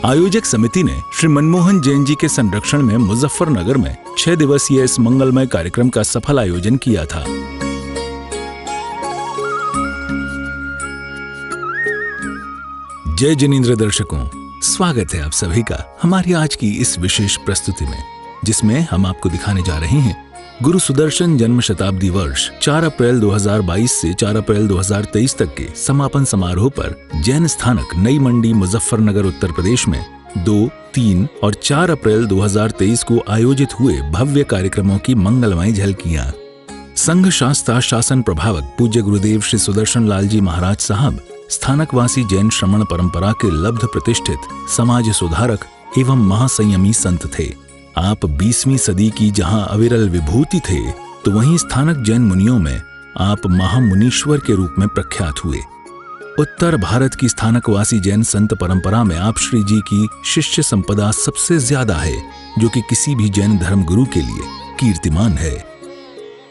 आयोजक समिति ने श्री मनमोहन जैन जी के संरक्षण में मुजफ्फरनगर में 6 दिवसीय इस मंगलमय कार्यक्रम का सफल आयोजन किया था। जय जिनेंद्र दर्शकों, स्वागत है आप सभी का हमारी आज की इस विशेष प्रस्तुति में, जिसमें हम आपको दिखाने जा रहे हैं गुरु सुदर्शन जन्म शताब्दी वर्ष 4 अप्रैल 2022 से 4 अप्रैल 2023 तक के समापन समारोह पर जैन स्थानक नई मंडी मुजफ्फरनगर उत्तर प्रदेश में 2, 3 और 4 अप्रैल 2023 को आयोजित हुए भव्य कार्यक्रमों की मंगलमय झलकियां। संघ शास्त्रा शासन प्रभावक पूज्य गुरुदेव श्री सुदर्शन लाल जी महाराज साहब स्थानकवासी जैन श्रमण परंपरा के लब्ध प्रतिष्ठित समाज सुधारक एवं महासंयमी संत थे। आप 20वीं सदी की जहां अविरल विभूति थे, तो वहीं स्थानक जैन मुनियों में आप महामुनीश्वर के रूप में प्रख्यात हुए। उत्तर भारत की स्थानकवासी जैन संत परंपरा में आप श्री जी की शिष्य संपदा सबसे ज्यादा है, जो कि किसी भी जैन धर्म गुरु के लिए कीर्तिमान है।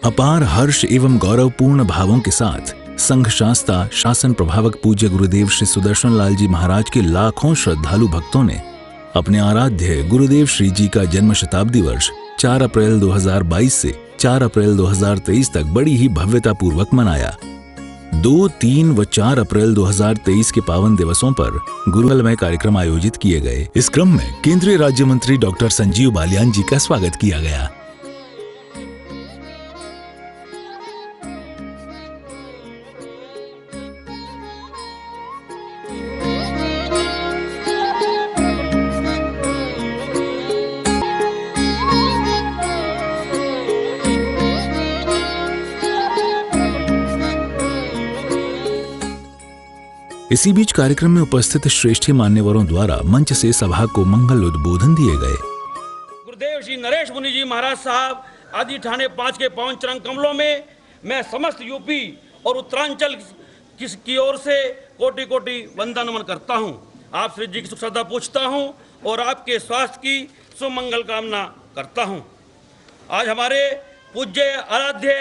अपार हर्ष एवं गौरवपूर्ण भावों के साथ संघ शास्त्रा शासन प्रभावक पूज्य गुरुदेव श्री सुदर्शन लाल जी महाराज के लाखों श्रद्धालु भक्तों ने अपने आराध्य गुरुदेव श्री जी का जन्म शताब्दी वर्ष 4 अप्रैल 2022 से 4 अप्रैल 2023 तक बड़ी ही भव्यता पूर्वक मनाया। 2, 3 व 4 अप्रैल 2023 के पावन दिवसों पर गुरुमय कार्यक्रम आयोजित किए गए। इस क्रम में केंद्रीय राज्य मंत्री डॉक्टर संजीव बालियान जी का स्वागत किया गया। इसी बीच कार्यक्रम में उपस्थित श्रेष्ठी मान्यवरों द्वारा मंच से सभा को मंगल उद्बोधन दिए गए। गुरुदेव श्री नरेश मुनि जी महाराज साहब आदि ठाणे 5 के पावन चरण कमलों में मैं समस्त यूपी और उत्तरांचल की ओर से कोटि कोटि वंदन नमन करता हूं। आप श्री जी की सुख श्रद्धा पूछता हूं और आपके स्वास्थ्य की सुमंगल कामना करता हूं। आज हमारे पूज्य आराध्य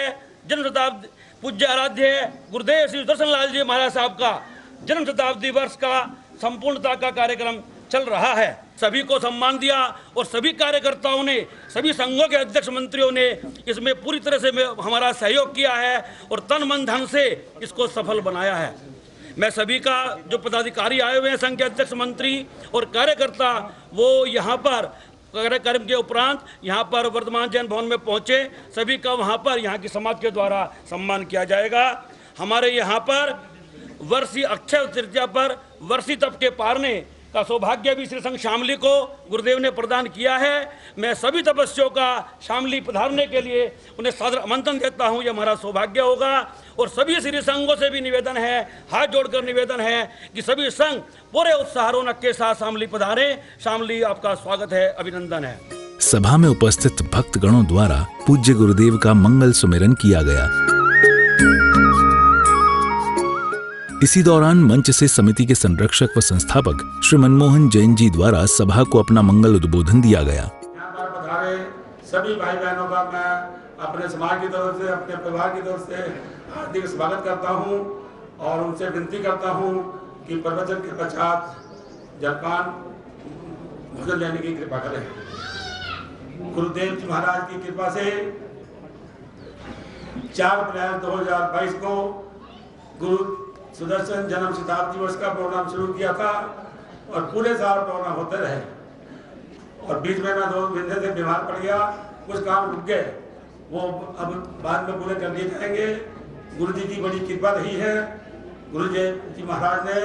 जन्म शताब्दी पूज्य आराध्य गुरुदेव श्री सुदर्शन लाल जी महाराज साहब का जन्म शताब्दी वर्ष का संपूर्णता का कार्यक्रम चल रहा है। सभी को सम्मान दिया और सभी कार्यकर्ताओं ने, सभी संघों के अध्यक्ष मंत्रियों ने इसमें पूरी तरह से हमारा सहयोग किया है और तन मन धन से इसको सफल बनाया है। मैं सभी का जो पदाधिकारी आए हुए हैं, संघ के अध्यक्ष मंत्री और कार्यकर्ता, वो यहाँ पर कार्यक्रम के उपरांत यहाँ पर वर्तमान जैन भवन में पहुँचे। सभी का वहाँ पर यहाँ की समाज के द्वारा सम्मान किया जाएगा। हमारे यहाँ पर वर्षी अक्षय तृतीया पर वर्षी तप के पारने का सौभाग्य भी श्री संघ शामली को गुरुदेव ने प्रदान किया है। मैं सभी तपस्वियों का शामली पधारने के लिए उन्हें सादर आमंत्रण देता हूं। यह हमारा सौभाग्य होगा और सभी श्री संघों से भी निवेदन है, हाथ जोड़कर निवेदन है कि सभी संघ पूरे उत्साह रौनक के साथ शामली पधारें। शामली आपका स्वागत है, अभिनंदन है। सभा में उपस्थित भक्तगणों द्वारा पूज्य गुरुदेव का मंगल सुमिरन किया गया। इसी दौरान मंच से समिति के संरक्षक व संस्थापक श्री मनमोहन जैन जी द्वारा सभा को अपना मंगल उद्बोधन दिया गया। यहाँ पर पधारे सभी भाई बहनों का मैं अपने समाज की तरफ से, अपने परिवार की तरफ से हार्दिक स्वागत करता हूँ और उनसे विनती करता हूँ कि प्रवचन के पश्चात जलपान भोजन लेने की कृपा करें। गुरुदेव जी महाराज की कृपा से 4 अप्रैल 2022 को गुरु सुदर्शन जन्म शताब्दी वर्ष का प्रोग्राम शुरू किया था और पूरे साल प्रोग्राम होते रहे और बीच में मैं 2 महीने से बीमार पड़ गया, कुछ काम रुक गए, वो अब बाद में पूरे कर लिए जाएंगे। गुरु जी की बड़ी कृपा रही है। गुरु जी महाराज ने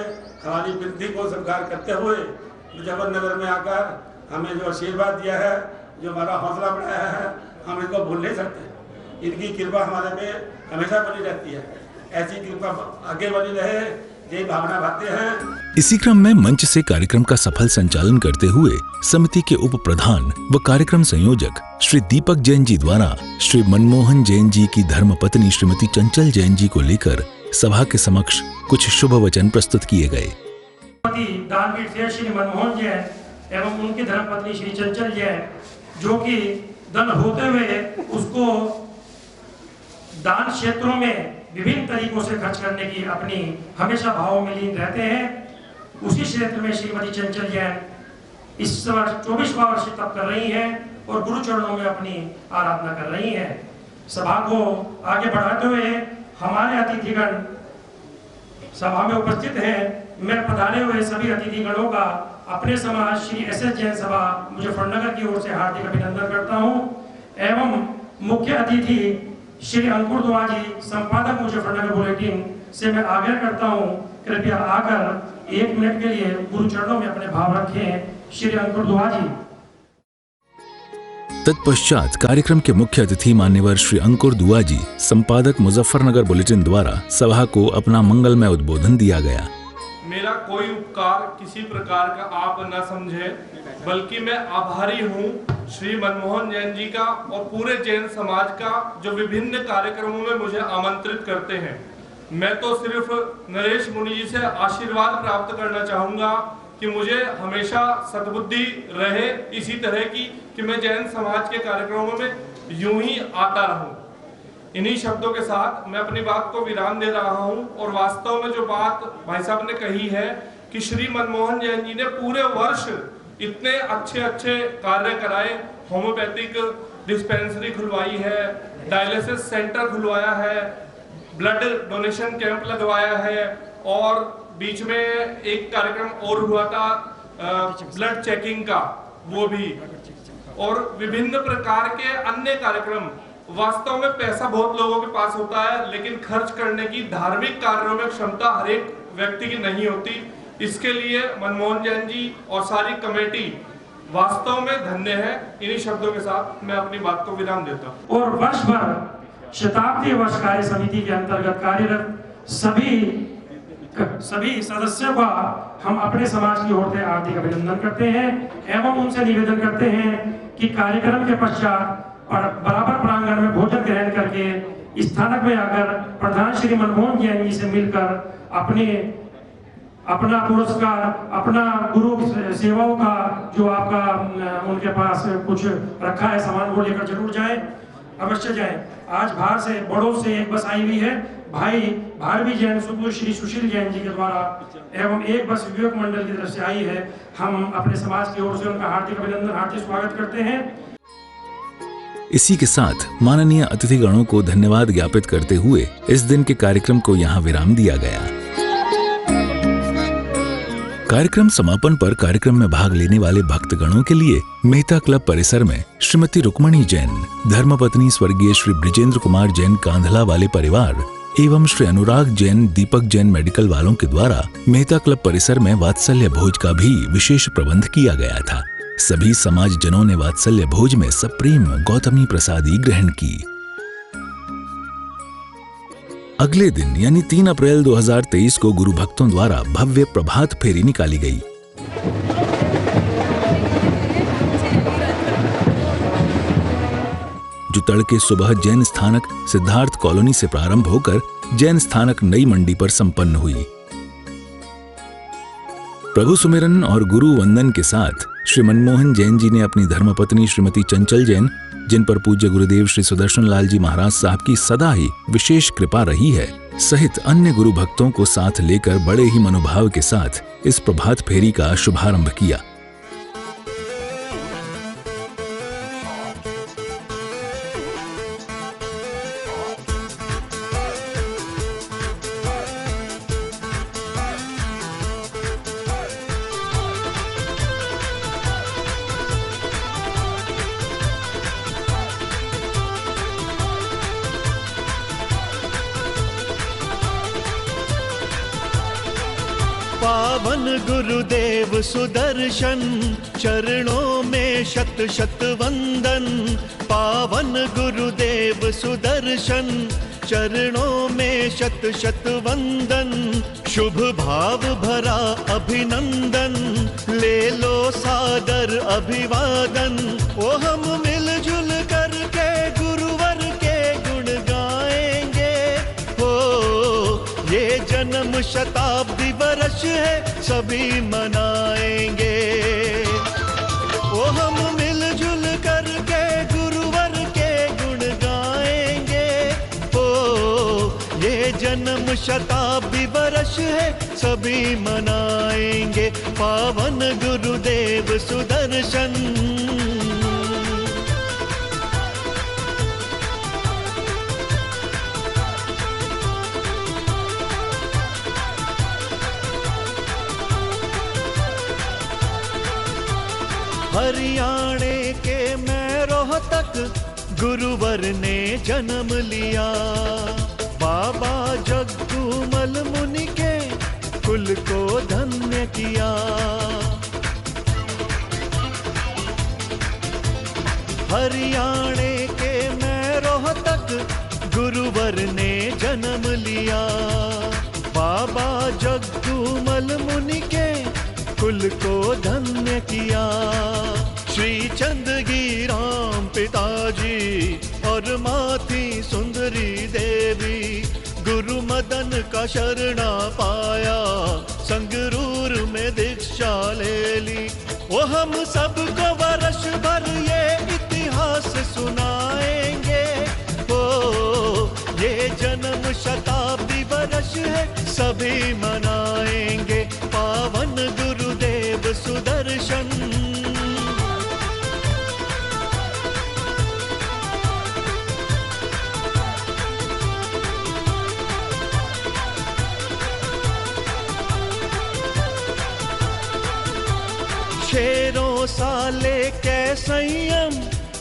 हमारी विनती को स्वीकार करते हुए मुजफ्फरनगर में आकर हमें जो आशीर्वाद दिया है, जो हमारा हौसला बढ़ाया है, हम इसको भूल नहीं सकते। इनकी कृपा हमारे पे हमेशा बनी रहती है। ऐसी कृपा आगे बनी रहे, यही भावना भाते हैं। इसी क्रम में मंच से कार्यक्रम का सफल संचालन करते हुए समिति के उप प्रधान व कार्यक्रम संयोजक श्री दीपक जैन जी द्वारा श्री मनमोहन जैन जी की धर्मपत्नी श्रीमती चंचल जैन जी को लेकर सभा के समक्ष कुछ शुभ वचन प्रस्तुत किए गए। दानवीर थे श्री मनमोहन जैन एवं उनकी धर्मपत्नी श्री चंचल जैन, जो कि धन होते हुए उसको दान क्षेत्रों में विभिन्न तरीकों से खर्च करने की अपनी हमेशा भाव में लीन रहते हैं। उसी क्षेत्र में श्रीमती चंचल जैन इस वर्ष 24वां वर्ष तप कर रही हैं और गुरु चरणों में अपनी आराधना कर रही हैं। सभा को आगे बढ़ाते हुए हमारे अतिथिगण सभा में उपस्थित हैं। मैं पधारे हुए सभी अतिथिगणों का अपने समाज श्री SS जैन सभा मुजफ्फरनगर की ओर से हार्दिक अभिनंदन करता हूं एवं मुख्य अतिथि श्री अंकुर दुआ जी संपादक मुजफ्फरनगर बुलेटिन से मैं आग्रह करता हूं, कृपया आकर 1 मिनट के लिए गुरु चरणों में अपने भाव रखें। श्री अंकुर दुआ जी। तत्पश्चात कार्यक्रम के मुख्य अतिथि मान्यवर श्री अंकुर दुआ जी संपादक मुजफ्फरनगर बुलेटिन द्वारा सभा को अपना मंगलमय उद्बोधन दिया गया। मेरा कोई उपकार किसी प्रकार का आप न समझे, बल्कि मैं आभारी हूँ श्री मनमोहन जैन जी का और पूरे जैन समाज का जो विभिन्न कार्यक्रमों में मुझे आमंत्रित करते हैं। मैं तो सिर्फ नरेश मुनि जी से आशीर्वाद प्राप्त करना चाहूँगा कि मुझे हमेशा सद्बुद्धि रहे इसी तरह की कि मैं जैन समाज के कार्यक्रमों में यूं ही आता रहूं। इन्हीं शब्दों के साथ मैं अपनी बात को विराम दे रहा हूं और वास्तव में जो बात भाई साहब ने कही है कि श्री मनमोहन जैन जी ने पूरे वर्ष इतने अच्छे अच्छे कार्य कराए, होम्योपैथिक डिस्पेंसरी खुलवाई है, डायलिसिस सेंटर खुलवाया है, ब्लड डोनेशन कैंप लगवाया है और बीच में एक कार्यक्रम और हुआ था ब्लड चेकिंग का, वो भी, और विभिन्न प्रकार के अन्य कार्यक्रम। वास्तव में पैसा बहुत लोगों के पास होता है, लेकिन खर्च करने की धार्मिक कार्यों में क्षमता हर एक व्यक्ति की नहीं होती। इसके लिए मनमोहन जैन जी और सारी कमेटी वास्तव में धन्य है। इन्हीं शब्दों के साथ मैं अपनी बात को विराम देता हूँ। और वर्ष भर शताब्दी वर्ष कार्य समिति के अंतर्गत कार्यरत सभी सदस्यों का हम अपने समाज की ओर से हार्दिक अभिनंदन करते हैं एवं उनसे निवेदन करते हैं कि कार्यक्रम के पश्चात बराबर प्रांगण में भोजन ग्रहण करके स्थानक में आकर प्रधान श्री मनमोहन जैन जी से मिलकर अपना पुरस्कार, अपना गुरु सेवाओं का जो आपका उनके पास कुछ रखा है सामान, वो लेकर जरूर जाएं, अवश्य जाएं। आज बाहर से बड़ों से एक बस आई हुई है, भाई भारवी जैन सुपुत्र श्री सुशील जैन जी के द्वारा, एवं एक बस विवेक मंडल की तरफ से आई है। हम अपने समाज की ओर से उनका हार्दिक अभिनंदन, हार्दिक स्वागत करते हैं। इसी के साथ माननीय अतिथिगणों को धन्यवाद ज्ञापित करते हुए इस दिन के कार्यक्रम को यहाँ विराम दिया गया। कार्यक्रम समापन पर कार्यक्रम में भाग लेने वाले भक्तगणों के लिए मेहता क्लब परिसर में श्रीमती रुक्मणी जैन, धर्मपत्नी स्वर्गीय श्री ब्रिजेंद्र कुमार जैन कांधला वाले परिवार एवं श्री अनुराग जैन, दीपक जैन मेडिकल वालों के द्वारा मेहता क्लब परिसर में वात्सल्य भोज का भी विशेष प्रबंध किया गया था। सभी समाज जनों ने वात्सल्य भोज में सप्रेम गौतमी प्रसादी ग्रहण की। अगले दिन यानी 3 अप्रैल 2023 को गुरु भक्तों द्वारा भव्य प्रभात फेरी निकाली गई। जो तड़के सुबह जैन स्थानक सिद्धार्थ कॉलोनी से प्रारंभ होकर जैन स्थानक नई मंडी पर संपन्न हुई। प्रभु सुमिरन और गुरु वंदन के साथ श्री मनमोहन जैन जी ने अपनी धर्मपत्नी श्रीमती चंचल जैन, जिन पर पूज्य गुरुदेव श्री सुदर्शन लाल जी महाराज साहब की सदा ही विशेष कृपा रही है, सहित अन्य गुरु भक्तों को साथ लेकर बड़े ही मनोभाव के साथ इस प्रभात फेरी का शुभारंभ किया। पावन गुरुदेव सुदर्शन चरणों में शत शत वंदन। पावन गुरुदेव सुदर्शन चरणों में शत शत वंदन। शुभ भाव भरा अभिनंदन, ले लो सादर अभिवादन। ओ हम मिलजुल करके गुरुवर के गुण गाएंगे। हो ये जन्म शताब्दी वर्ष है, सभी मनाएंगे। ओ हम मिलजुल करके गुरुवर के गुण गाएंगे। ओ ये जन्म शताब्दी वर्ष है, सभी मनाएंगे पावन गुरुदेव सुदर्शन। हरियाणे के मैं रोहतक गुरुवर ने जन्म लिया, बाबा जग्गूमल मुनि के कुल को धन्य किया। हरियाणे के मैं रोहतक गुरुवर ने जन्म लिया, बाबा जग्गूमल मुनि के कुल को धन्य किया। श्री चंदगी राम पिताजी और माती सुंदरी देवी, गुरु मदन का शरणा पाया, संगरूर में दीक्षा ले ली। वो हम सबको वर्ष भर ये इतिहास सुनाएंगे, ओ ये जन्म शताब्दी वर्ष है, सभी मनाएंगे पावन गुरुदेव सुदर्शन। शेरों सा लेके संयम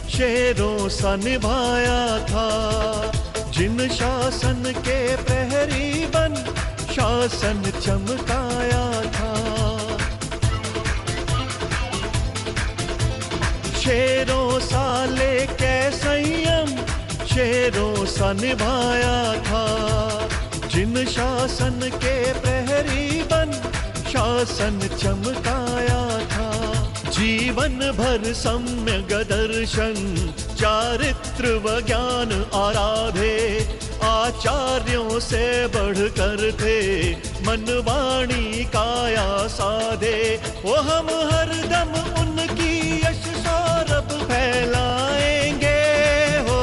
शेरों सा निभाया था, जिन शासन के प्रहरी बन शासन चमकाया था। शेरों सा लेके संयम शेरों सा निभाया था, जिन शासन के प्रहरी बन शासन चमकाया था। जीवन भर सम्यक दर्शन चारित्र व ज्ञान आराधे, आचार्यों से बढ़कर थे मन वाणी काया साधे। वो हम हरदम उनकी यश सौरभ फैलाएंगे, हो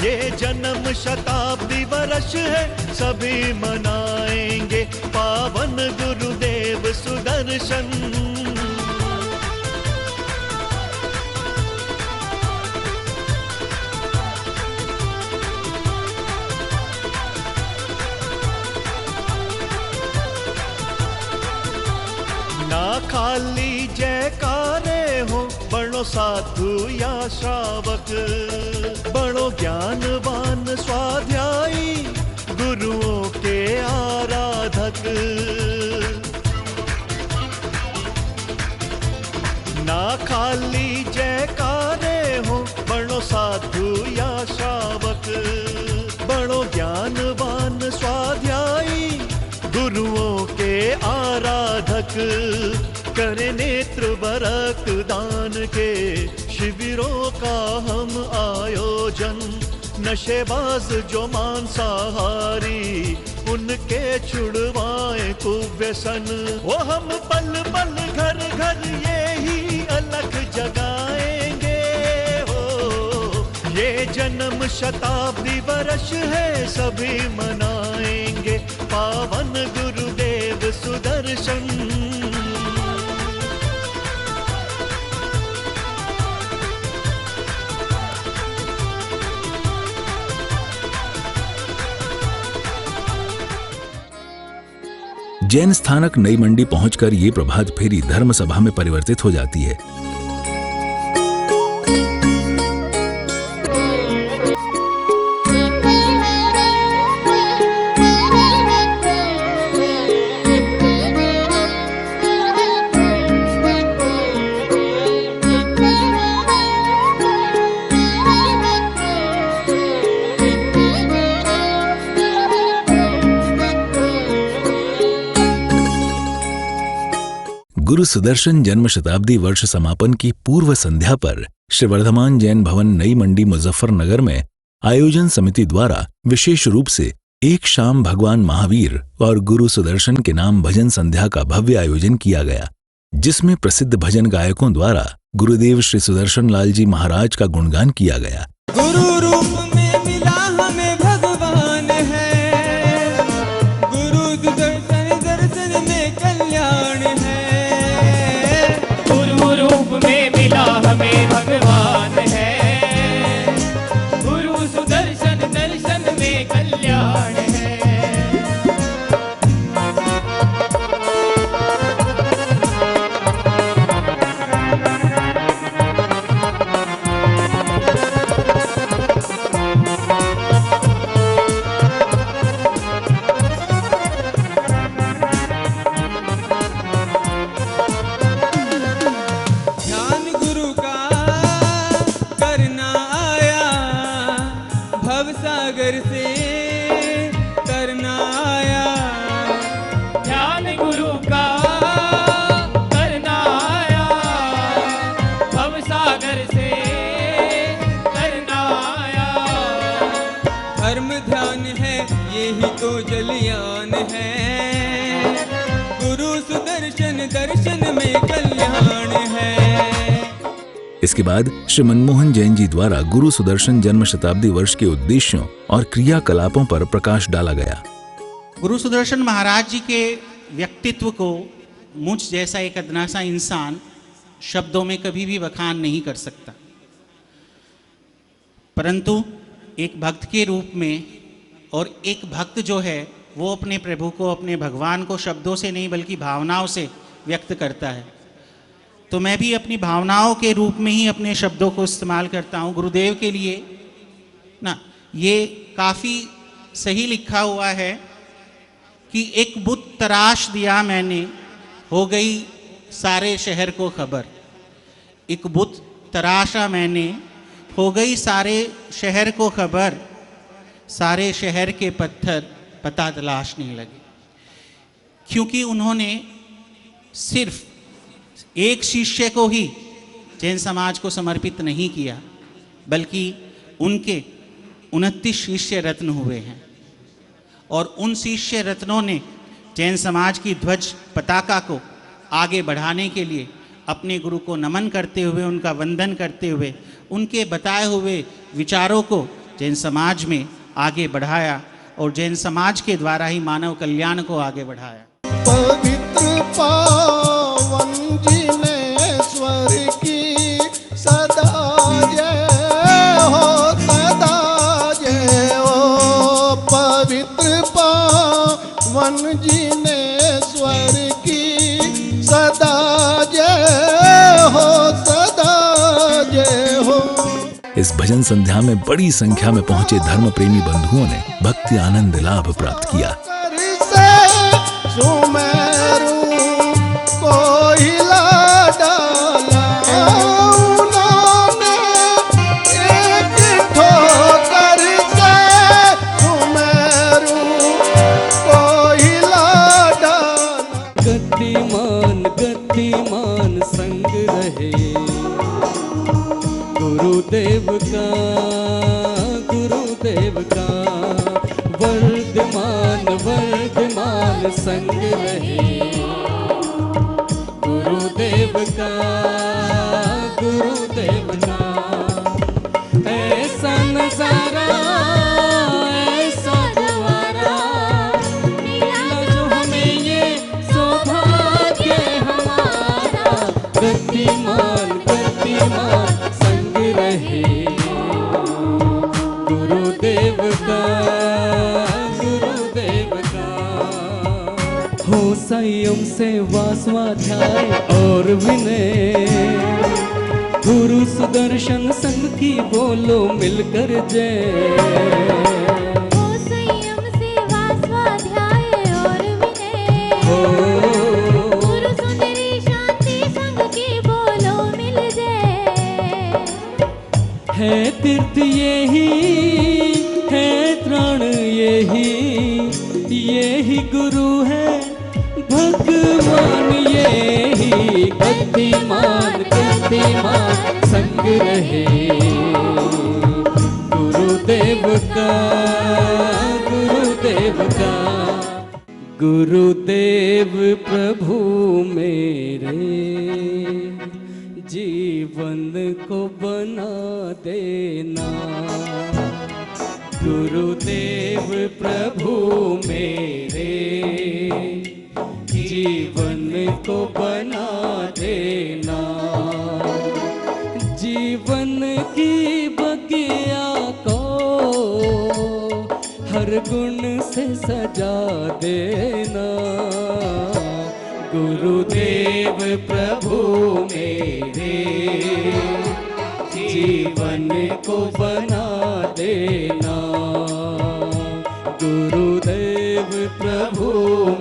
ये जन्म शताब्दी वर्ष है, सभी मनाएंगे पावन गुरुदेव सुदर्शन। ना खाली जयकारे हो बड़ो साधु या श्रावक, बड़ो ज्ञानवान स्वाध्यायी गुरुओं के आराधक। ना खाली जयकारे हो बड़ो साधु या श्रावक, बड़ो ज्ञानवान स्वाध्यायी गुरुओं के आराधक। करे नेत्र बरक दान के शिविरों का हम आयोजन, नशेबाज जो मांसाहारी उनके छुड़वाए कुव्यसन। वो हम पल पल घर घर ये ही अलख जगाएंगे, हो ये जन्म शताब्दी वर्ष है, सभी मनाएंगे पावन गुरुदेव सुदर्शन। जैन स्थानक नई मंडी पहुंचकर ये प्रभात फेरी धर्म सभा में परिवर्तित हो जाती है। गुरु सुदर्शन जन्म शताब्दी वर्ष समापन की पूर्व संध्या पर श्री वर्धमान जैन भवन नई मंडी मुजफ्फरनगर में आयोजन समिति द्वारा विशेष रूप से एक शाम भगवान महावीर और गुरु सुदर्शन के नाम भजन संध्या का भव्य आयोजन किया गया, जिसमें प्रसिद्ध भजन गायकों द्वारा गुरुदेव श्री सुदर्शन लाल जी महाराज का गुणगान किया गया। गुरु रूप में मिला हमें भगवान है, में भगवान है, गुरु सुदर्शन दर्शन में कल्याण है। ध्यान गुरु का करना आया, भवसागर से करना आया। ध्यान गुरु का करना आया, भवसागर से करना आया। धर्म ध्यान है यही तो जलयान है, गुरु सुदर्शन दर्शन में कल्याण है। इसके बाद श्री मनमोहन जैन जी द्वारा गुरु सुदर्शन जन्म शताब्दी वर्ष के उद्देश्यों और क्रियाकलापों पर प्रकाश डाला गया। गुरु सुदर्शन महाराज जी के व्यक्तित्व को मुझ जैसा एक अदना सा इंसान शब्दों में कभी भी बखान नहीं कर सकता, परंतु एक भक्त के रूप में, और एक भक्त जो है वो अपने प्रभु को, अपने भगवान को शब्दों से नहीं बल्कि भावनाओं से व्यक्त करता है। तो मैं भी अपनी भावनाओं के रूप में ही अपने शब्दों को इस्तेमाल करता हूँ गुरुदेव के लिए ना। ये काफ़ी सही लिखा हुआ है कि एक बुत तराश दिया मैंने, हो गई सारे शहर को खबर। एक बुत तराशा मैंने, हो गई सारे शहर को खबर। सारे शहर के पत्थर पता तलाशने लगे। क्योंकि उन्होंने सिर्फ एक शिष्य को ही जैन समाज को समर्पित नहीं किया, बल्कि उनके 29 शिष्य रत्न हुए हैं, और उन शिष्य रत्नों ने जैन समाज की ध्वज पताका को आगे बढ़ाने के लिए अपने गुरु को नमन करते हुए, उनका वंदन करते हुए, उनके बताए हुए विचारों को जैन समाज में आगे बढ़ाया और जैन समाज के द्वारा ही मानव कल्याण को आगे बढ़ाया। पवित्र पावन जिनेश्वर की सदा जय हो, सदा जय हो। पवित्र पावन जिनेश्वर की सदा जय हो, सदा जय हो। इस भजन संध्या में बड़ी संख्या में पहुंचे धर्म प्रेमी बंधुओं ने भक्ति आनंद लाभ प्राप्त किया। सुमेरु कोहिला डाला उन्होंने एक ठोकर से, सुमेरु कोहिला डाला। गतिमान गतिमान संग रहे गुरुदेव का, गुरुदेव का। वर्धमान वर्धमान संग रहे गुरुदेव का, गुरुदेव का। ऐसा नजारा ऐसा द्वारा मिला जो हमें, ये सौभाग्य हमारा। गतिमान गतिमान संग रहे गुरुदेव का, गुरुदेव का। हो संयम सेवा स्वाध्याय और विनय, गुरु सुदर्शन संग की बोलो मिलकर जय। हो संयम सेवा स्वाध्याय और विनय, गुरु सुंदरी शांति संग की बोलो मिल जय। है तीर्थ यही है त्राण यही, यही गुरु है भगवान यही। गतिमान गतिमान संग रहे गुरुदेव का, गुरुदेव का। गुरुदेव प्रभु मेरे जीवन को बना देना। गुरुदेव प्रभु मेरे जीवन को बना देना। हर गुण से सजा देना। गुरुदेव प्रभु मेरे जीवन को बना देना। गुरुदेव प्रभु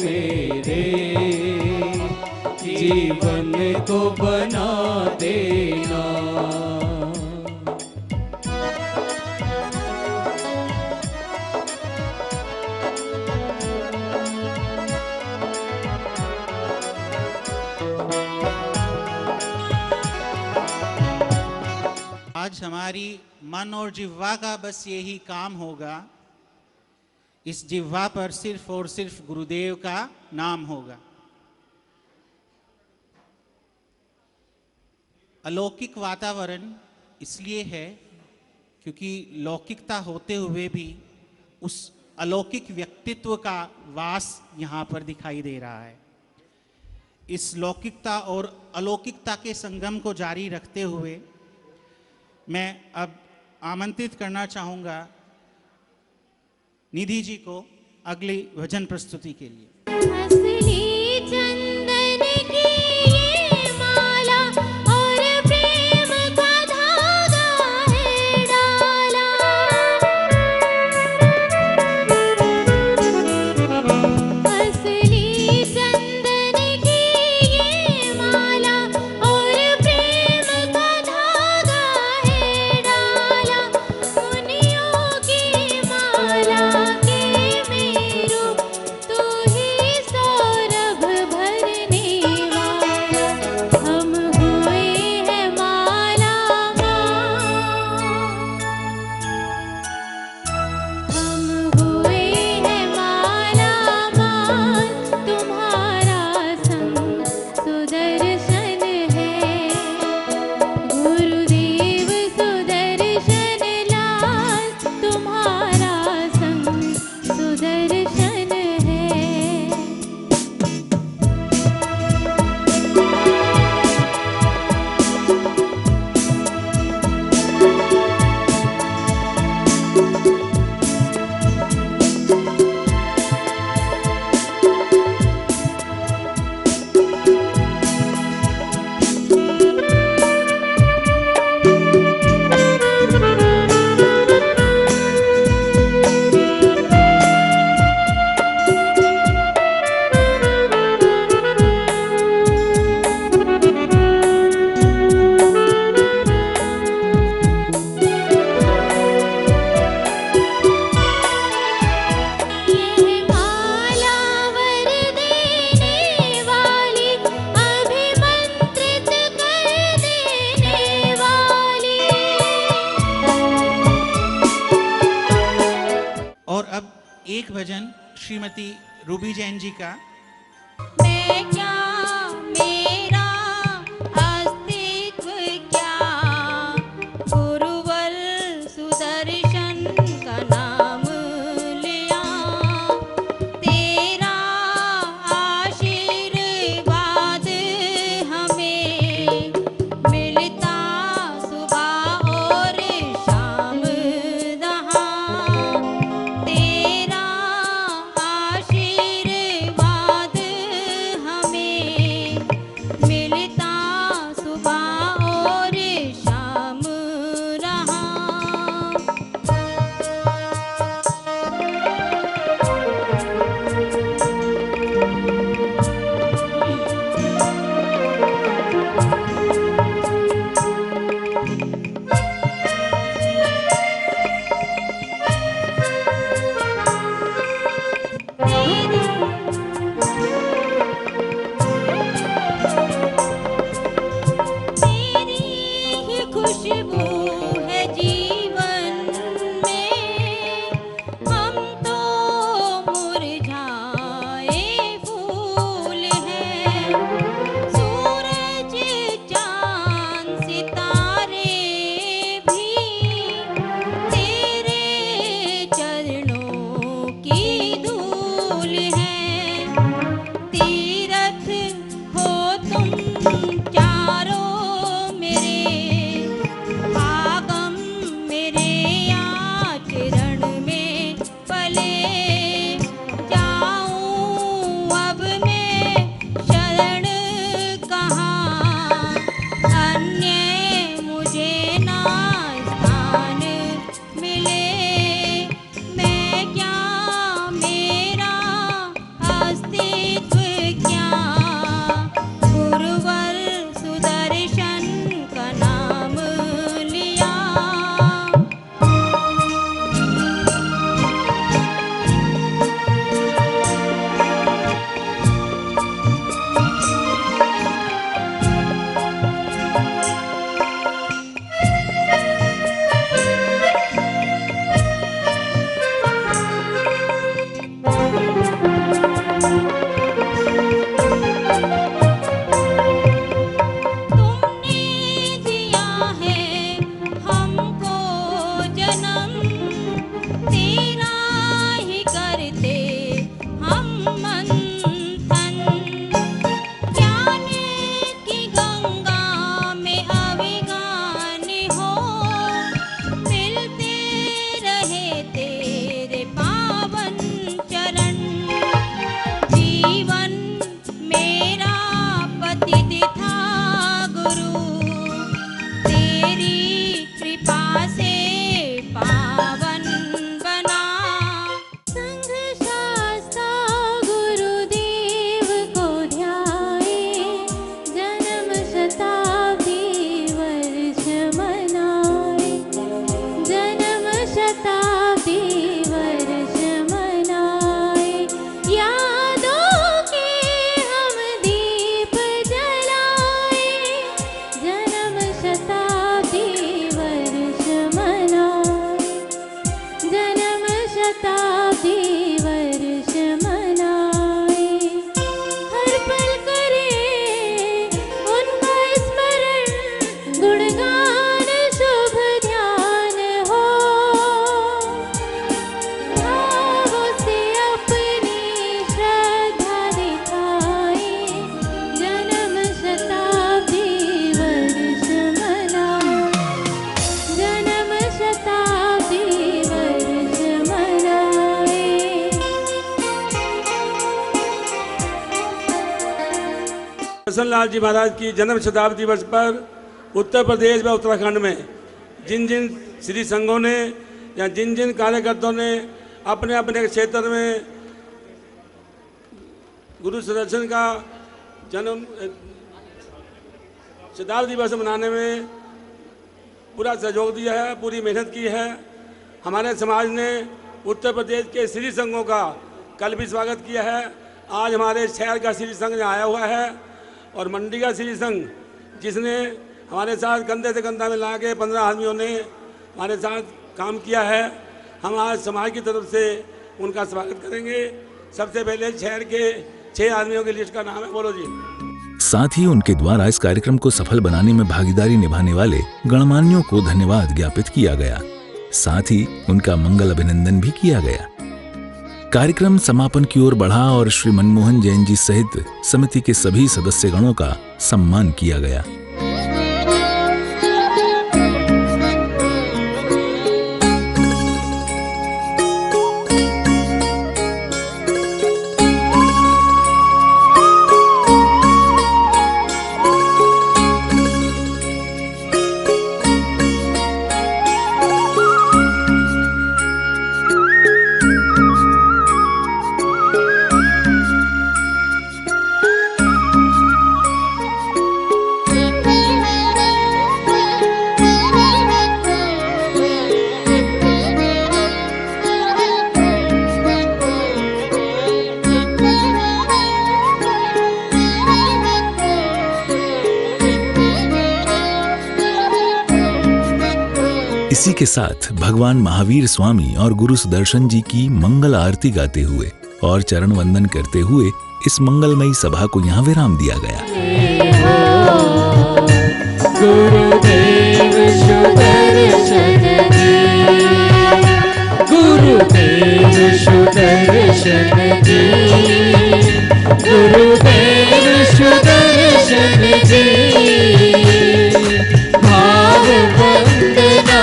मेरे जीवन को बना देना। आज हमारी मन और जिह्वा का बस यही काम होगा, इस जिह्वा पर सिर्फ और सिर्फ गुरुदेव का नाम होगा। अलौकिक वातावरण इसलिए है क्योंकि लौकिकता होते हुए भी उस अलौकिक व्यक्तित्व का वास यहाँ पर दिखाई दे रहा है। इस लौकिकता और अलौकिकता के संगम को जारी रखते हुए मैं अब आमंत्रित करना चाहूँगा निधि जी को अगली भजन प्रस्तुति के लिए। असली चंदन की ये माला और प्रेम का धागा है डाला। असली चंदन की ये माला और प्रेम का धागा है डाला। मुनियों की माला के मेरू तू ही सौरभ भरने वाला। हम हुए हैं माला माँ, हम हुए हैं माला माँ। तुम्हारा संग सुदर्शन है, गुरुदेव सुदर्शन लाल। तुम्हारा संग सुदर्शन है। यह माला वर देने वाली, अभिमंत्रित कर देने वाली। और अब एक भजन श्रीमती रूबी जैन जी का। मैं क्या, मेरा अस्तित्व क्या, गुरुवर सुदर्शन का नाम लिया। तेरा आशीर्वाद हमें मिलता सुबह और शाम दहां। तेरा आशीर्वाद सुदर्शन लाल जी महाराज की जन्म शताब्दी वर्ष पर उत्तर प्रदेश व उत्तराखंड में जिन जिन श्री संघों ने या जिन जिन कार्यकर्ताओं ने अपने अपने क्षेत्र में गुरु सुदर्शन का जन्म शताब्दी वर्ष मनाने में पूरा सहयोग दिया है, पूरी मेहनत की है। हमारे समाज ने उत्तर प्रदेश के श्री संघों का कल भी स्वागत किया है। आज हमारे शहर का श्री संघ आया हुआ है और मंडी का श्री संघ जिसने हमारे साथ कंधे से कंधा मिला के 15 आदमियों ने हमारे साथ काम किया है। हम आज समाज की तरफ से उनका स्वागत करेंगे। सबसे पहले शहर के 6 आदमियों की लिस्ट का नाम है, बोलो जी। साथ ही उनके द्वारा इस कार्यक्रम को सफल बनाने में भागीदारी निभाने वाले गणमान्यों को धन्यवाद ज्ञापित किया गया। साथ ही उनका मंगल अभिनंदन भी किया गया। कार्यक्रम समापन की ओर बढ़ा और श्री मनमोहन जैन जी सहित समिति के सभी सदस्यगणों का सम्मान किया गया। इसी के साथ भगवान महावीर स्वामी और गुरु सुदर्शन जी की मंगल आरती गाते हुए और चरण वंदन करते हुए इस मंगलमयी सभा को यहाँ विराम दिया गया। गुरुदेव सुदर्शन जी, गुरुदेव सुदर्शन जी, गुरुदेव सुदर्शन जी, भाव वंदना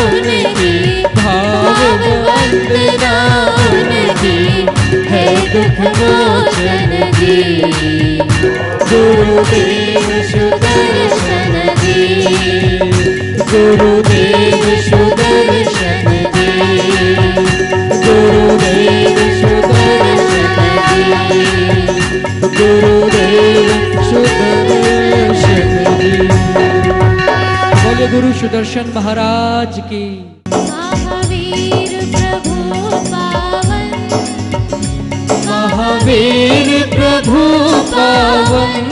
उनकी, भाव वंदना उनकी है दुख मोचन जी। गुरुदेव सुदर्शन जी, गुरुदेव सुदर्शन जी, गुरुदेव सुदर्शन जी, गुरुदेव सुदर्शन जी। बोले गुरु सुदर्शन महाराज की। महावीर प्रभु पावन, महावीर प्रभु पावन,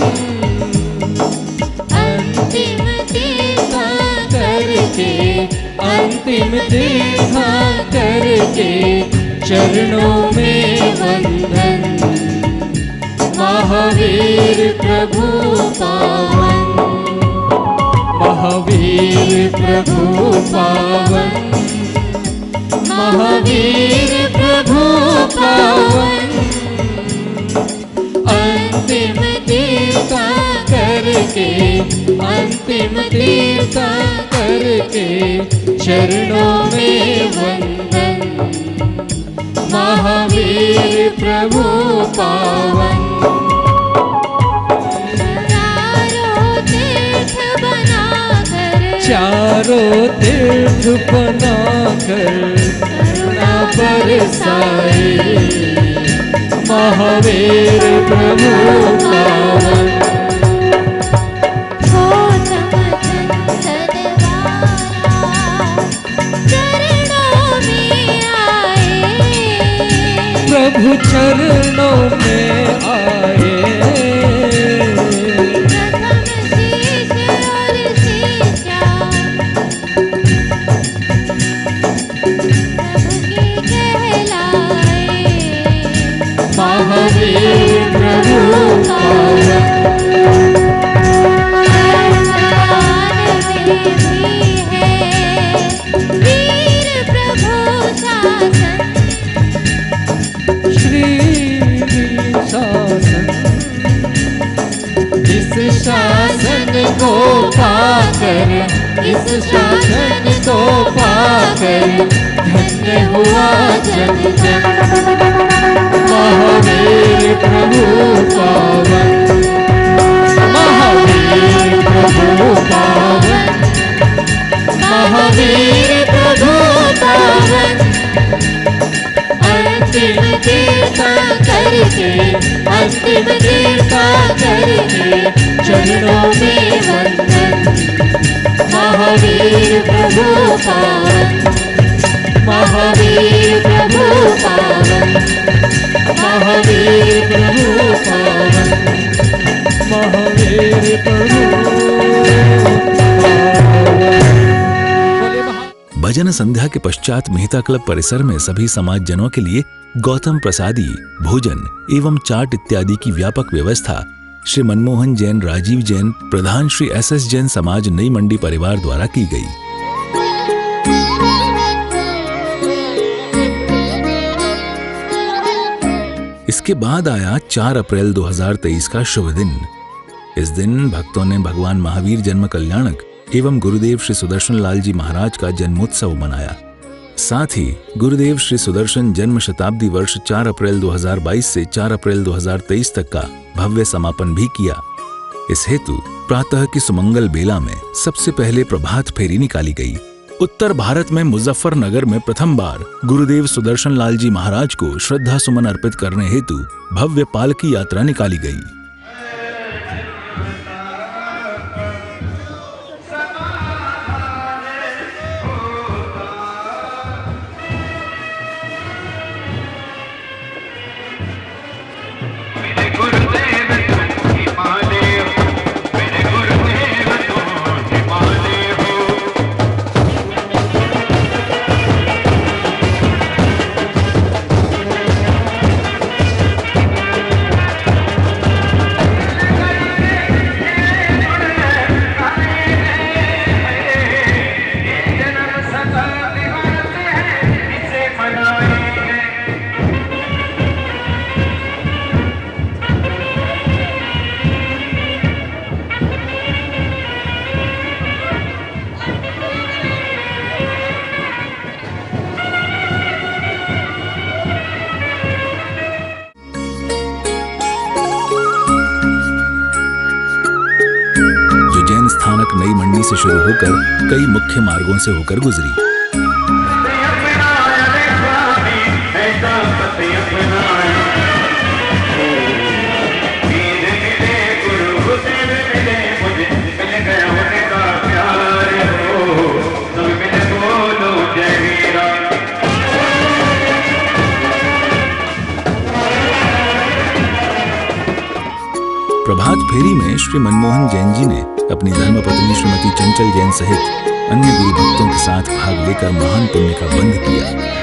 अंतिम तीर्था करके, अंतिम तीर्था करके चरणों में वंदन। महावीर प्रभु पावन, महावीर प्रभु पावन, महावीर प्रभु पावन, अंतिम तीर्था करके, अंतिम तीर्था करके चरणों में वंदन। महावीर प्रभु पावन। चारों तीर्थ बनाकर करुणा बरसाए, महावीर प्रभु पावन। प्रभु चरणों में आए, महावीर प्रभु पावन। वीर प्रभु शासन, श्री वीर शासन, इस शासन को पाकर, इस शासन को पाकर धन्य हुआ जन जन। महावीर प्रभु पावन, कृपा करके, अंतिम कृपा करके, चरणों में वंदन। महावीर प्रभु पावन, महावीर प्रभु पावन, महावीर प्रभु पावन, महावीर प्रभु भजन संध्या के पश्चात मेहता क्लब परिसर में सभी समाज जनों के लिए गौतम प्रसादी, भोजन एवं चाट इत्यादि की व्यापक व्यवस्था श्री मनमोहन जैन, राजीव जैन, प्रधान श्री एस जैन समाज नई मंडी परिवार द्वारा की गई। इसके बाद आया 4 अप्रैल 2023 का शुभ दिन। इस दिन भक्तों ने भगवान महावीर जन्म कल्याणक एवं गुरुदेव श्री सुदर्शन लाल जी महाराज का जन्मोत्सव मनाया। साथ ही गुरुदेव श्री सुदर्शन जन्म शताब्दी वर्ष 4 अप्रैल 2022 से 4 अप्रैल 2023 तक का भव्य समापन भी किया। इस हेतु प्रातः की सुमंगल बेला में सबसे पहले प्रभात फेरी निकाली गई। उत्तर भारत में मुजफ्फरनगर में प्रथम बार गुरुदेव सुदर्शन लाल जी महाराज को श्रद्धा सुमन अर्पित करने हेतु भव्य पालकी यात्रा निकाली गई। स्थानक नई मंडी से शुरू होकर कई मुख्य मार्गों से होकर गुजरी। प्रभात फेरी में श्री मनमोहन जैन जी ने अपनी धर्मपत्नी श्रीमती चंचल जैन सहित अन्य गुरु भक्तों के साथ भाग लेकर महान पुण्य का बंध किया।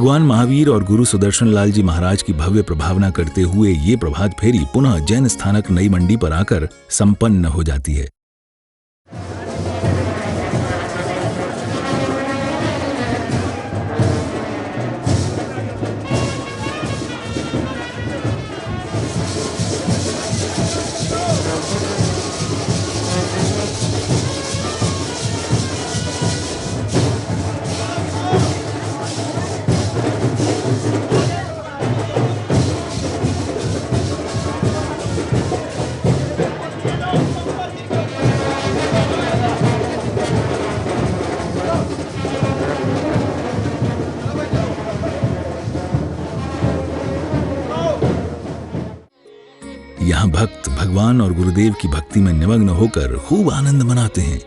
भगवान महावीर और गुरु सुदर्शन लाल जी महाराज की भव्य प्रभावना करते हुए ये प्रभात फेरी पुनः जैन स्थानक नई मंडी पर आकर संपन्न हो जाती है। यहाँ भक्त भगवान और गुरुदेव की भक्ति में निमग्न होकर खूब आनंद मनाते हैं।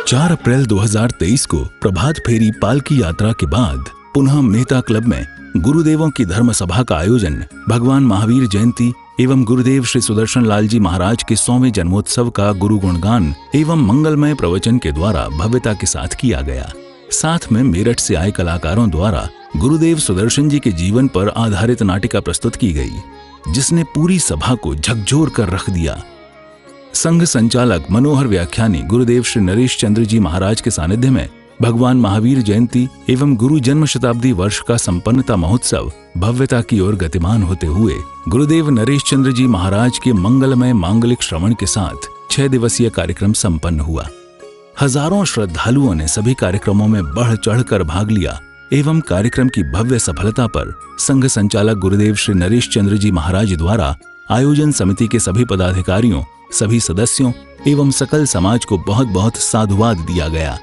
चार अप्रैल 2023 को प्रभात फेरी पालकी यात्रा के बाद पुनः मेहता क्लब में गुरुदेवों की धर्म सभा का आयोजन भगवान महावीर जयंती एवं गुरुदेव श्री सुदर्शन लाल जी महाराज के 100वें जन्मोत्सव का गुरु गुणगान एवं मंगलमय प्रवचन के द्वारा भव्यता के साथ किया गया। साथ में मेरठ से आए कलाकारों द्वारा गुरुदेव सुदर्शन जी के जीवन पर आधारित नाटिका प्रस्तुत की गई, जिसने पूरी सभा को झकझोर कर रख दिया। संघ संचालक मनोहर व्याख्यानी गुरुदेव श्री नरेश चंद्र जी महाराज के सानिध्य में भगवान महावीर जयंती एवं गुरु जन्म शताब्दी वर्ष का संपन्नता महोत्सव भव्यता की ओर गतिमान होते हुए गुरुदेव नरेश चंद्र जी महाराज के मंगलमय मांगलिक श्रवण के साथ 6 दिवसीय कार्यक्रम संपन्न हुआ। हजारों श्रद्धालुओं ने सभी कार्यक्रमों में बढ़ चढ़कर भाग लिया एवं कार्यक्रम की भव्य सफलता पर संघ संचालक गुरुदेव श्री नरेश चंद्र जी महाराज द्वारा आयोजन समिति के सभी पदाधिकारियों, सभी सदस्यों एवं सकल समाज को बहुत बहुत साधुवाद दिया गया।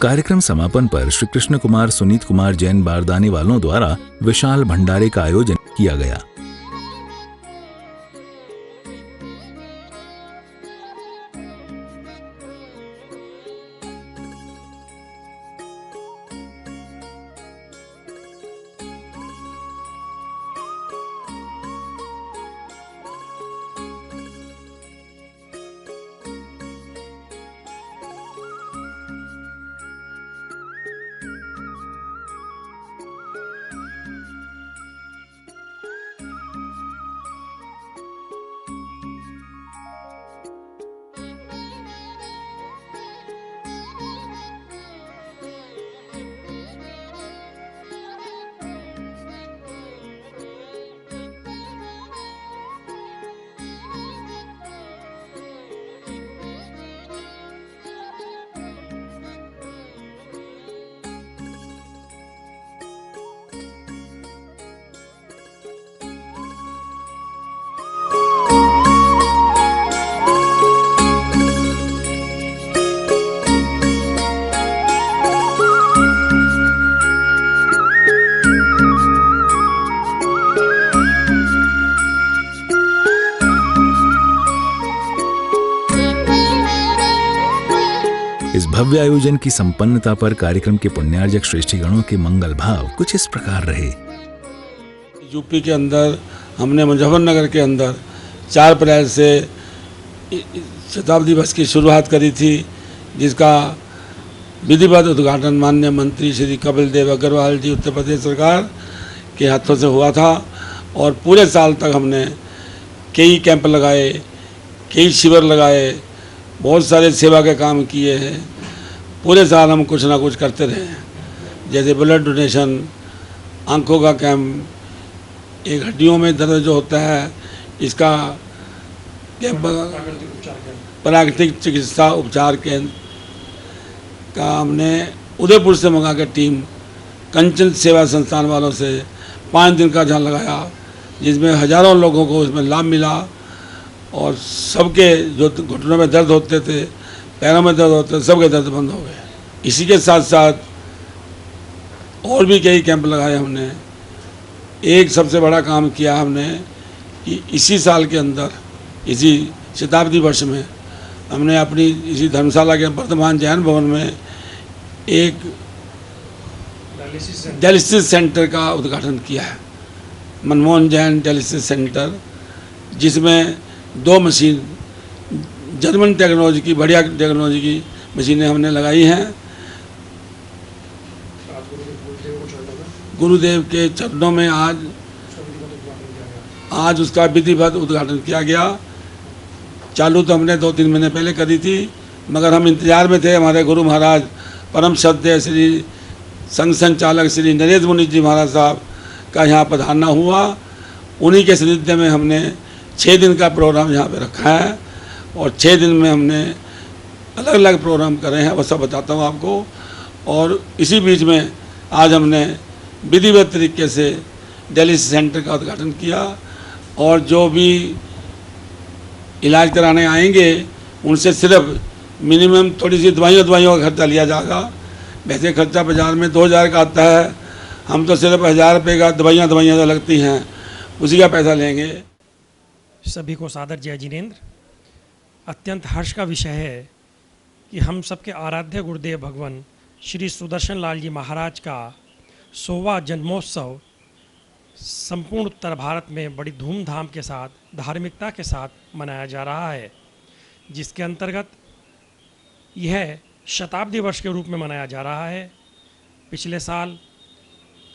कार्यक्रम समापन पर श्री कृष्ण कुमार सुनीत कुमार जैन बारदानी वालों द्वारा विशाल भंडारे का आयोजन किया गया। इस भव्य आयोजन की संपन्नता पर कार्यक्रम के पुण्यार्जक श्रेष्ठीगणों के मंगल भाव कुछ इस प्रकार रहे। यूपी के अंदर हमने मुजफ्फरनगर के अंदर 4 अप्रैल से शताब्दी वर्ष की शुरुआत करी थी, जिसका विधिवत उद्घाटन माननीय मंत्री श्री कपिल देव अग्रवाल जी उत्तर प्रदेश सरकार के हाथों से हुआ था। और पूरे साल तक हमने कई कैंप लगाए, कई शिविर लगाए, बहुत सारे सेवा के काम किए हैं। पूरे साल हम कुछ ना कुछ करते रहे, जैसे ब्लड डोनेशन, आंखों का कैंप, एक हड्डियों में दर्द जो होता है इसका कैंप, प्राकृतिक चिकित्सा उपचार केंद्र का हमने उदयपुर से मंगा के टीम कंचन सेवा संस्थान वालों से 5 दिन का जहाँ लगाया, जिसमें हजारों लोगों को इसमें लाभ मिला। और सबके जो घुटनों में दर्द होते थे, पैरों में दर्द होते थे, सबके दर्द बंद हो गए। इसी के साथ साथ और भी कई कैंप लगाए हमने। एक सबसे बड़ा काम किया हमने कि इसी साल के अंदर, इसी शताब्दी वर्ष में, हमने अपनी इसी धर्मशाला के वर्तमान जैन भवन में एक डायलिसिस सेंटर का उद्घाटन किया है, मनमोहन जैन डायलिसिस सेंटर, जिसमें 2 मशीन जर्मन टेक्नोलॉजी की, बढ़िया टेक्नोलॉजी की मशीनें हमने लगाई हैं। गुरुदेव के चरणों में आज उसका विधिवत उद्घाटन किया गया। चालू तो हमने 2-3 महीने पहले करी थी, मगर हम इंतजार में थे। हमारे गुरु महाराज परम श्रद्धेय श्री संघ संचालक श्री नरेश मुनि जी महाराज साहब का यहाँ पधारना हुआ। उन्हीं के सानिध्य में हमने 6 दिन का प्रोग्राम यहाँ पे रखा है और 6 दिन में हमने अलग अलग प्रोग्राम करे हैं, वो सब बताता हूँ आपको। और इसी बीच में आज हमने विधिवत तरीके से डायलिसिस सेंटर का उद्घाटन किया और जो भी इलाज कराने आएंगे उनसे सिर्फ मिनिमम थोड़ी सी दवाइयों का खर्चा लिया जाएगा। वैसे खर्चा बाज़ार में 2000 का आता है, हम तो सिर्फ 1000 रुपये का दवाइयाँ जो लगती हैं उसी का पैसा लेंगे। सभी को सादर जय जिनेंद्र। अत्यंत हर्ष का विषय है कि हम सबके आराध्य गुरुदेव भगवान श्री सुदर्शन लाल जी महाराज का 100वां जन्मोत्सव संपूर्ण उत्तर भारत में बड़ी धूमधाम के साथ, धार्मिकता के साथ मनाया जा रहा है, जिसके अंतर्गत यह शताब्दी वर्ष के रूप में मनाया जा रहा है। पिछले साल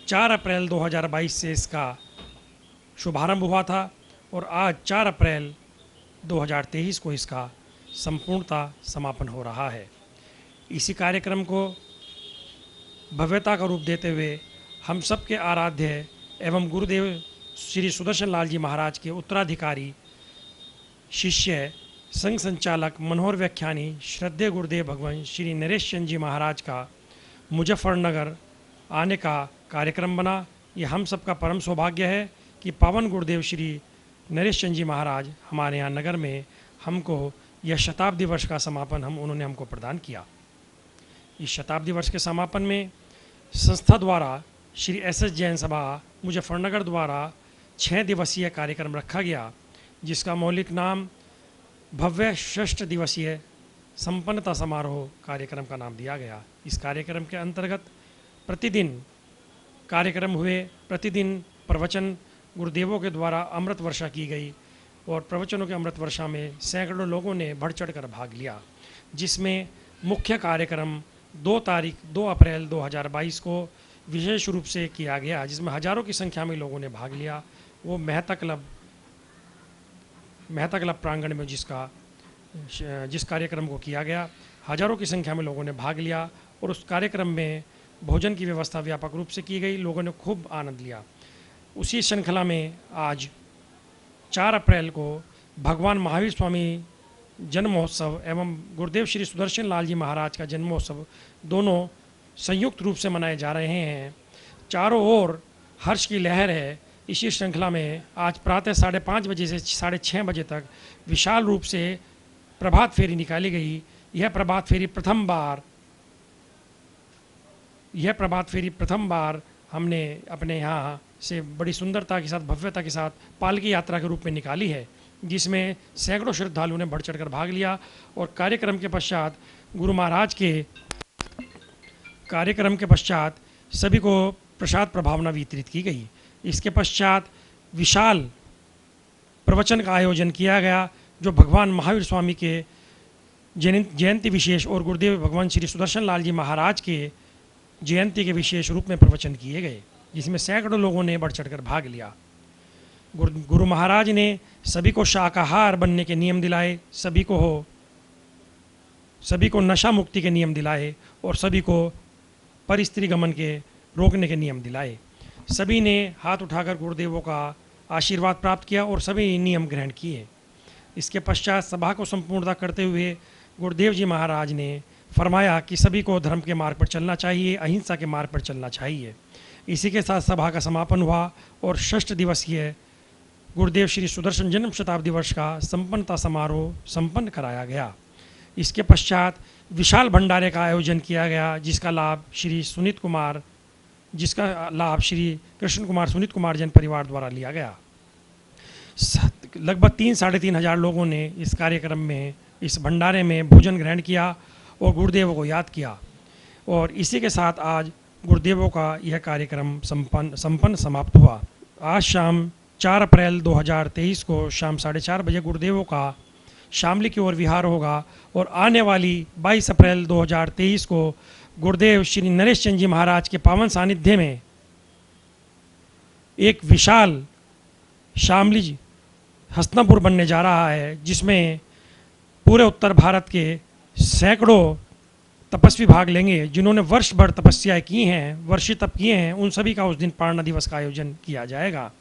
4 अप्रैल 2022 से इसका शुभारंभ हुआ था और आज 4 अप्रैल 2023 को इसका संपूर्णता समापन हो रहा है। इसी कार्यक्रम को भव्यता का रूप देते हुए हम सब के आराध्य एवं गुरुदेव श्री सुदर्शन लाल जी महाराज के उत्तराधिकारी शिष्य संघ संचालक मनोहर व्याख्यानी श्रद्धेय गुरुदेव भगवान श्री नरेश चंद जी महाराज का मुजफ्फरनगर आने का कार्यक्रम बना। ये हम सबका परम सौभाग्य है कि पावन गुरुदेव श्री नरेश चंद जी महाराज हमारे यहाँ नगर में हमको यह शताब्दी वर्ष का समापन उन्होंने हमको प्रदान किया। इस शताब्दी वर्ष के समापन में संस्था द्वारा श्री SS जैन सभा मुजफ्फरनगर द्वारा 6 दिवसीय कार्यक्रम रखा गया, जिसका मौलिक नाम भव्य 6 दिवसीय संपन्नता समारोह कार्यक्रम का नाम दिया गया। इस कार्यक्रम के अंतर्गत प्रतिदिन कार्यक्रम हुए, प्रतिदिन प्रवचन गुरुदेवों के द्वारा अमृत वर्षा की गई और प्रवचनों के अमृत वर्षा में सैकड़ों लोगों ने बढ़ चढ़ कर भाग लिया, जिसमें मुख्य कार्यक्रम 2 अप्रैल 2022 को विशेष रूप से किया गया, जिसमें हजारों की संख्या में लोगों ने भाग लिया। वो मेहता क्लब प्रांगण में जिस कार्यक्रम को किया गया, हजारों की संख्या में लोगों ने भाग लिया और उस कार्यक्रम में भोजन की व्यवस्था व्यापक रूप से की गई। लोगों ने खूब आनंद लिया। उसी श्रृंखला में आज 4 अप्रैल को भगवान महावीर स्वामी जन्म महोत्सव एवं गुरुदेव श्री सुदर्शन लाल जी महाराज का जन्म महोत्सव दोनों संयुक्त रूप से मनाए जा रहे हैं। चारों ओर हर्ष की लहर है। इसी श्रृंखला में आज प्रातः 5:30 बजे से 6:30 बजे तक विशाल रूप से प्रभात फेरी निकाली गई। यह प्रभात फेरी प्रथम बार हमने अपने यहाँ से बड़ी सुंदरता के साथ, भव्यता के साथ पालकी यात्रा के रूप में निकाली है, जिसमें सैकड़ों श्रद्धालुओं ने बढ़ चढ़कर भाग लिया। और कार्यक्रम के पश्चात सभी को प्रसाद प्रभावना वितरित की गई। इसके पश्चात विशाल प्रवचन का आयोजन किया गया, जो भगवान महावीर स्वामी के जयंती विशेष और गुरुदेव भगवान श्री सुदर्शन लाल जी महाराज के जयंती के विशेष रूप में प्रवचन किए गए, जिसमें सैकड़ों लोगों ने बढ़ चढ़कर भाग लिया। गुरु महाराज ने सभी को शाकाहार बनने के नियम दिलाए, सभी को नशा मुक्ति के नियम दिलाए और सभी को परिस्त्री गमन के रोकने के नियम दिलाए। सभी ने हाथ उठाकर गुरुदेवों का आशीर्वाद प्राप्त किया और सभी नियम ग्रहण किए। इसके पश्चात सभा को संपूर्णता करते हुए गुरुदेव जी महाराज ने फरमाया कि सभी को धर्म के मार्ग पर चलना चाहिए, अहिंसा के मार्ग पर चलना चाहिए। इसी के साथ सभा का समापन हुआ और 6 दिवसीय गुरुदेव श्री सुदर्शन जन्म शताब्दी वर्ष का संपन्नता समारोह संपन्न कराया गया। इसके पश्चात विशाल भंडारे का आयोजन किया गया, जिसका लाभ श्री कृष्ण कुमार सुनीत कुमार जैन परिवार द्वारा लिया गया। लगभग 3-3.5 हजार लोगों ने इस कार्यक्रम में, इस भंडारे में भोजन ग्रहण किया और गुरुदेवों को याद किया। और इसी के साथ आज गुरुदेवों का यह कार्यक्रम संपन्न समाप्त हुआ। आज शाम 4 अप्रैल 2023 को शाम 4:30 बजे गुरुदेवों का शामली की ओर विहार होगा और आने वाली 22 अप्रैल 2023 को गुरुदेव श्री नरेश चंद जी महाराज के पावन सानिध्य में एक विशाल शामली हस्तिनापुर बनने जा रहा है, जिसमें पूरे उत्तर भारत के सैकड़ों तपस्वी भाग लेंगे, जिन्होंने वर्ष भर तपस्याएं की हैं, वर्षी तप किए हैं। उन सभी का उस दिन पारणा दिवस का आयोजन किया जाएगा।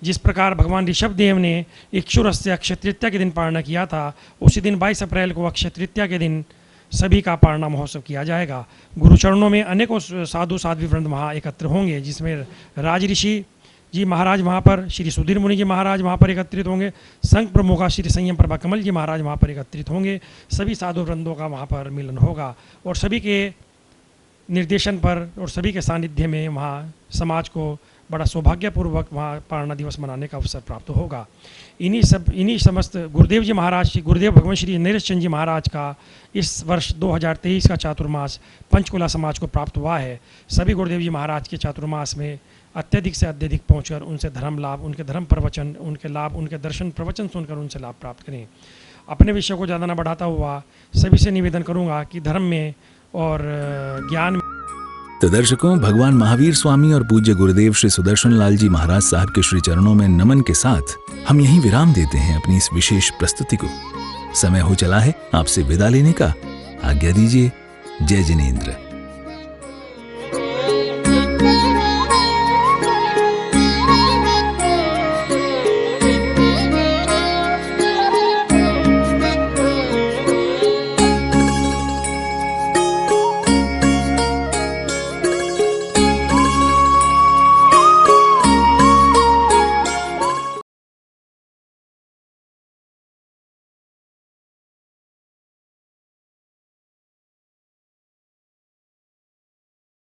जिस प्रकार भगवान ऋषभ देव ने इक्षुरस्य अक्षय तृतीया के दिन पारणा किया था, उसी दिन 22 अप्रैल को अक्षय तृतीया के दिन सभी का पारणा महोत्सव किया जाएगा। गुरुचरणों में अनेकों साधु साध्वी वृंद वहाँ एकत्र होंगे, जिसमें राज ऋषि जी महाराज वहाँ पर, श्री सुधीर मुनि जी महाराज वहाँ पर एकत्रित होंगे, संघ प्रमुख श्री संयम प्रभा कमल जी महाराज वहाँ पर एकत्रित होंगे। सभी साधु वृंदों का वहाँ पर मिलन होगा और सभी के निर्देशन पर और सभी के सानिध्य में वहाँ समाज को बड़ा सौभाग्यपूर्वक वहाँ पारणा दिवस मनाने का अवसर प्राप्त होगा। इन्हीं समस्त गुरुदेव जी महाराज, गुरुदेव भगवान श्री नरेश चंद जी महाराज का इस वर्ष 2023 का चातुर्मास पंचकुला समाज को प्राप्त हुआ है। सभी गुरुदेव जी महाराज के चातुर्मास में अत्यधिक से अत्यधिक पहुंचकर उनसे धर्म लाभ, उनके धर्म प्रवचन, उनके लाभ, उनके दर्शन प्रवचन सुनकर उनसे लाभ प्राप्त करें। अपने विषय को ज़्यादा न बढ़ाता हुआ सभी से निवेदन करूंगा कि धर्म में और ज्ञान में। तो दर्शकों, भगवान महावीर स्वामी और पूज्य गुरुदेव श्री सुदर्शन लाल जी महाराज साहब के श्री चरणों में नमन के साथ हम यहीं विराम देते हैं अपनी इस विशेष प्रस्तुति को। समय हो चला है आपसे विदा लेने का। आज्ञा दीजिए। जय जिनेंद्र।